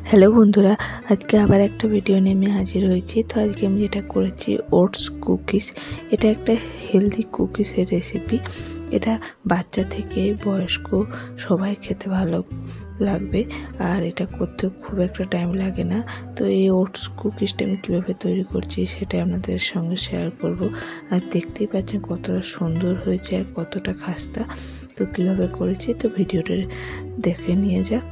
Hello বন্ধুরা, আজকে আবার একটা ভিডিও নিয়ে আমি হাজির হয়েছি। তো আজকে আমি যেটা করেছি ওটস কুকিজ। এটা একটা হেলদি কুকিজের রেসিপি। এটা বাচ্চা থেকে বয়স্ক সবাই খেতে ভালো লাগবে, আর এটা করতেও খুব একটা টাইম লাগে না। তো এই ওটস কুকিজটা আমি কীভাবে তৈরি করছি সেটা আপনাদের সঙ্গে শেয়ার করব। আর দেখতেই পাচ্ছেন কতটা সুন্দর হয়েছে আর কতটা খাস্তা। তো কীভাবে করেছি তো ভিডিওটা দেখে নিয়ে যাক।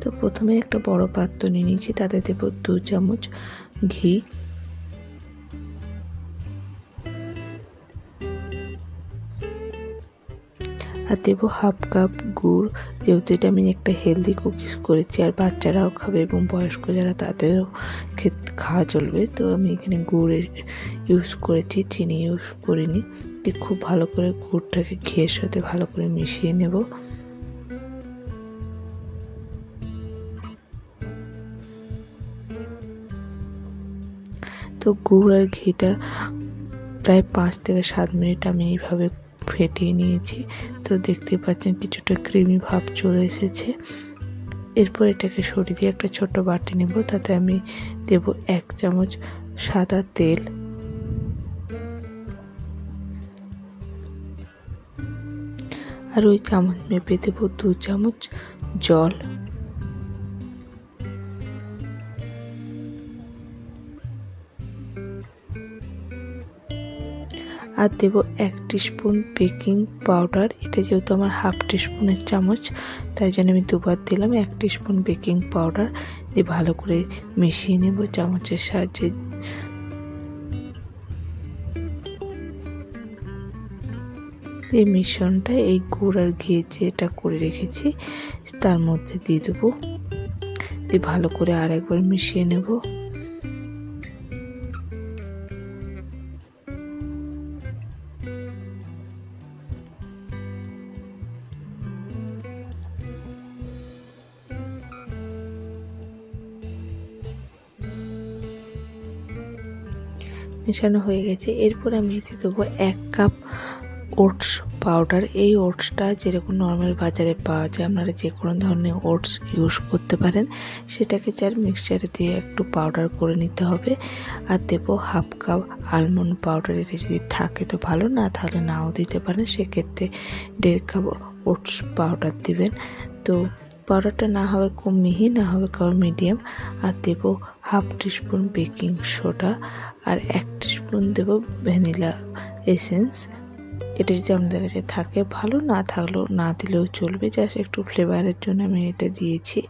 তো প্রথমে একটা বড় পাত্র নিয়ে নিয়েছি, তাতে দেব 2 চামচ ঘি, আর দেব হাফ কাপ গুড়। যেহেতু এটা আমি একটা হেলদি কুকিজ করেছি আর বাচ্চারাও খাবে এবং বয়স্ক যারা তাদেরও খাওয়া চলবে, তো আমি এখানে গুড়ের ইউজ করেছি, চিনি ইউজ করিনি। খুব ভালো করে গুড়টাকে ঘিয়ের সাথে ভালো করে মিশিয়ে নেব। তো গুড় আর ঘিটা প্রায় 5 থেকে 7 মিনিট আমি এইভাবে ফেটিয়ে নিয়েছি। তো দেখতে পাচ্ছেন কিছুটা ক্রিমি ভাব চলে এসেছে। এরপর এটাকে সরিয়ে দিয়ে একটা ছোট বাটি নেব, তাতে আমি দেব 1 চামচ সাদা তেল, আর ওই চামচ মেপে দেব 2 চামচ জল, আর দেব 1 টিস্পুন বেকিং পাউডার। এটা যেহেতু আমার হাফ টিস্পুনের চামচ, তাই জন্য আমি দুবার দিলাম 1 টিস্পুন বেকিং পাউডার দিয়ে ভালো করে মিশিয়ে নেব চামচের সাহায্যে। এই মিশ্রণটা এই গুড় আর ঘি যেটা করে রেখেছি তার মধ্যে দিয়ে দেবো, দিয়ে ভালো করে আর একবার মিশিয়ে নেব। মেশানো হয়ে গেছে। এরপর আমি দিয়ে দেবো 1 কাপ ওটস পাউডার। এই ওটসটা যেরকম নর্মাল বাজারে পাওয়া যায়, আপনারা যে কোনো ধরনের ওটস ইউজ করতে পারেন। সেটাকে মিক্সচারে দিয়ে একটু পাউডার করে নিতে হবে। আর দেবো হাফ কাপ আলমন্ড পাউডার। এটা যদি থাকে তো ভালো, না থাকলে নাও দিতে পারেন। সেক্ষেত্রে 1.5 কাপ ওটস পাউডার দিবেন। তো পাউডারটা না হবে খুব মিহি, না হবে খুব মিডিয়াম। আর দেবো হাফ টিস্পুন বেকিং সোডা, আর 1 টিস্পুন দেবো ভ্যানিলা এসেন্স। এটা যদি আপনাদের কাছে থাকে ভালো, না থাকলেও না দিলেও চলবে, জাস্ট একটু ফ্লেভারের জন্য আমি এটা দিয়েছি।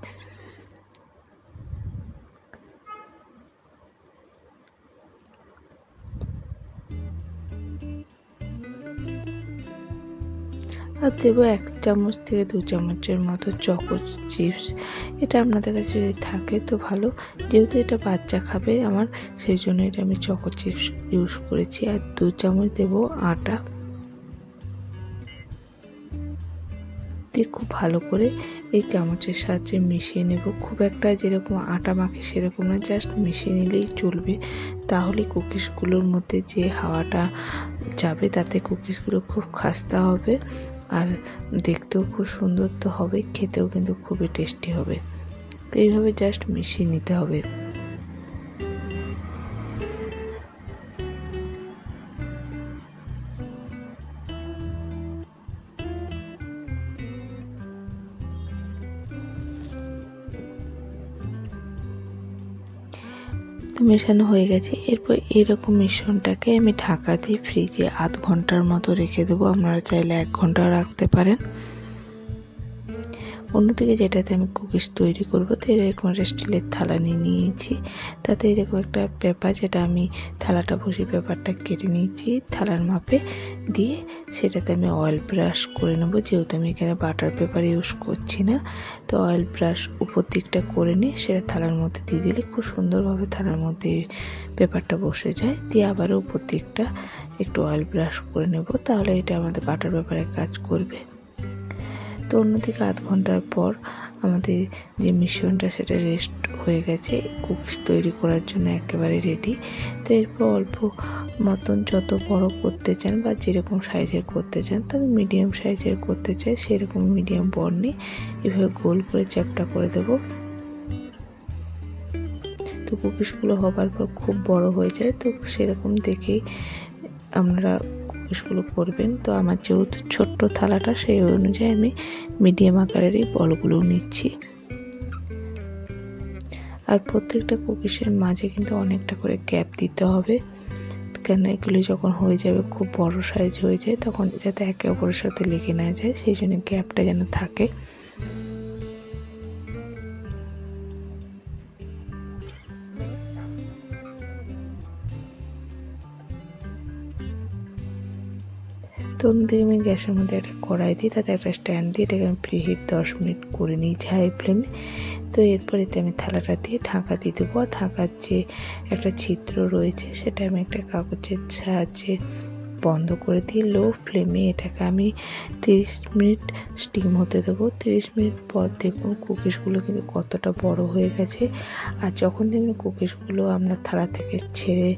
আর দেবো 1 চামচ থেকে 2 চামচের মতো চকো চিপস। এটা আপনাদের কাছে যদি থাকে তো ভালো, যেহেতু এটা বাচ্চা খাবে আমার, সেই জন্য এটা আমি চকো চিপস ইউজ করেছি। আর 2 চামচ দেবো আটা দিয়ে খুব ভালো করে এই চামচের সাহায্যে মিশিয়ে নেব। খুব একটা যেরকম আটা মাখে সেরকম না, জাস্ট মিশিয়ে নিলেই চলবে। তাহলে কুকিজগুলোর মধ্যে যে হাওয়াটা যাবে তাতে কুকিজগুলো খুব খাস্তা হবে, আর দেখতেও খুব সুন্দর তো হবে, খেতেও কিন্তু খুবই টেস্টি হবে। তো এইভাবে জাস্ট মিশিয়ে নিতে হবে। তো মেশানো হয়ে গেছে। এরপর এরকম মিশ্রণটাকে আমি ঢাকা দিয়ে ফ্রিজে 1/2 ঘন্টার মতো রেখে দেবো। আপনারা চাইলে 1 ঘন্টাও রাখতে পারেন। অন্যদিকে যেটাতে আমি কুকিজ তৈরি করব, তো এরকম একটা স্টিলের থালা নিয়ে নিয়েছি। তাতে এরকম একটা পেপার, যেটা আমি থালাটা বসে পেপারটা কেটে নিয়েছি থালার মাপে দিয়ে, সেটাতে আমি অয়েল ব্রাশ করে নেব। যেহেতু আমি এখানে বাটার পেপার ইউজ করছি না, তো অয়েল ব্রাশ উপর দিকটা করে নিয়ে সেটা থালার মধ্যে দিয়ে দিলে খুব সুন্দরভাবে থালার মধ্যে পেপারটা বসে যায়। দিয়ে আবারও উপর দিকটা একটু অয়েল ব্রাশ করে নেব, তাহলে এটা আমাদের বাটার পেপারে কাজ করবে। তো অন্যদিকে 1/2 ঘন্টার পর আমাদের যে মিশ্রণটা সেটা রেস্ট হয়ে গেছে, কুকিজ তৈরি করার জন্য একেবারে রেডি। তো এরপর অল্প মতন যত বড় করতে চান বা যেরকম সাইজের করতে চান, তবে মিডিয়াম সাইজের করতে চাই সেরকম মিডিয়াম বড় নিয়ে এভাবে গোল করে চ্যাপ্টা করে দেব। তো কুকিজগুলো হবার পর খুব বড় হয়ে যায়, তো সেরকম দেখেই আমরা কুকিজগুলো করবেন। তো আমার যেহেতু ছোট্ট থালাটা, সেই অনুযায়ী আমি মিডিয়াম আকারের এই বলগুলো নিচ্ছি। আর প্রত্যেকটা কুকিজের মাঝে কিন্তু অনেকটা করে গ্যাপ দিতে হবে, কেন এগুলি যখন হয়ে যাবে খুব বড় সাইজ হয়ে যায়, তখন যাতে একে অপরের সাথে লেগে না যায়, সেই জন্য গ্যাপটা যেন থাকে। তো অন্যদিকে আমি গ্যাসের মধ্যে একটা কড়াই দিই, তাতে একটা স্ট্যান্ড দিয়ে এটাকে আমি প্রিহিট 10 মিনিট করে নিয়েছি হাই ফ্লেমে। তো এরপর এতে আমি থালাটা দিয়ে ঢাকা দিয়ে দেবো। আর ঢাকার যে একটা ছিদ্র রয়েছে সেটা আমি একটা কাগজের সাহায্যে বন্ধ করে দিয়ে লো ফ্লেমে এটাকে আমি 30 মিনিট স্টিম হতে দেবো। 30 মিনিট পর দেখুন কুকিজগুলো কিন্তু কতটা বড় হয়ে গেছে। আর যখন দেখবেন কুকিজগুলো আমরা থালা থেকে ছেড়ে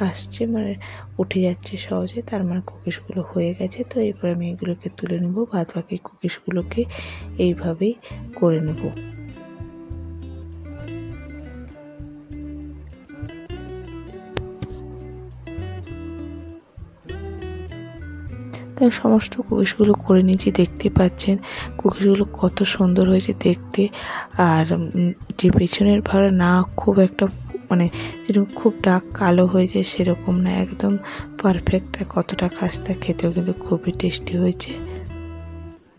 আসছে, মানে উঠে যাচ্ছে সহজে, তার মানে কুকিজগুলো হয়ে গেছে। তো এরপর আমি এগুলোকে তুলে নেব, বাদ বাকি কুকিজগুলোকে এইভাবেই করে নেব। তাই সমস্ত কুকিজগুলো করে নিয়েছি, দেখতে পাচ্ছেন কুকিজগুলো কত সুন্দর হয়েছে দেখতে। আর যে পেছনের ভাড়া না খুব একটা, মানে যেরকম খুব ডার্ক কালো হয়ে যায় সেরকম না, একদম পারফেক্ট। কতটা খাস্তা, খেতেও কিন্তু খুবই টেস্টি হয়েছে।